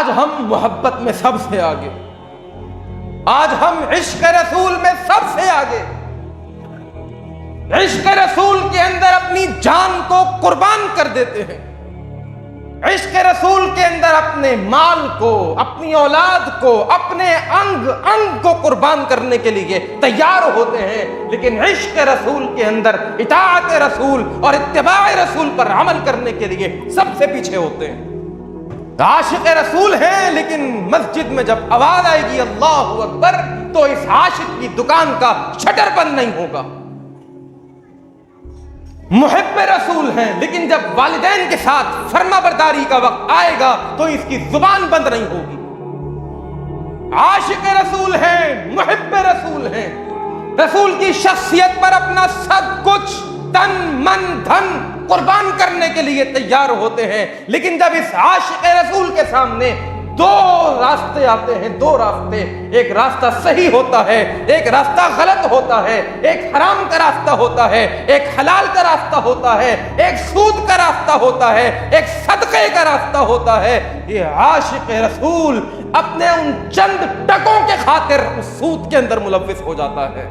آج ہم محبت میں سب سے آگے، آج ہم عشق رسول میں سب سے آگے، عشق رسول کے اندر اپنی جان کو قربان کر دیتے ہیں، عشق رسول کے اندر اپنے مال کو، اپنی اولاد کو، اپنے انگ انگ کو قربان کرنے کے لیے تیار ہوتے ہیں، لیکن عشق رسول کے اندر اطاعت رسول اور اتباع رسول پر عمل کرنے کے لیے سب سے پیچھے ہوتے ہیں۔ عاشق رسول ہیں، لیکن مسجد میں جب آواز آئے گی اللہ اکبر تو اس عاشق کی دکان کا شٹر بند نہیں ہوگا۔ محب رسول ہیں، لیکن جب والدین کے ساتھ فرما برداری کا وقت آئے گا تو اس کی زبان بند نہیں ہوگی۔ عاشق رسول ہیں، محب رسول ہیں، رسول کی شخصیت پر اپنا سب کچھ تن من دھن قربان کرنے کے لیے تیار ہوتے ہیں، لیکن جب اس عاشق رسول کے سامنے دو راستے آتے ہیں، دو راستے، ایک راستہ صحیح ہوتا ہے، ایک راستہ غلط ہوتا ہے، ایک حرام کا راستہ ہوتا ہے، ایک حلال کا راستہ ہوتا ہے، ایک سود کا راستہ ہوتا ہے، ایک صدقے کا راستہ ہوتا ہے، یہ عاشق رسول اپنے ان چند ٹکوں کے خاطر اس سود کے اندر ملوث ہو جاتا ہے۔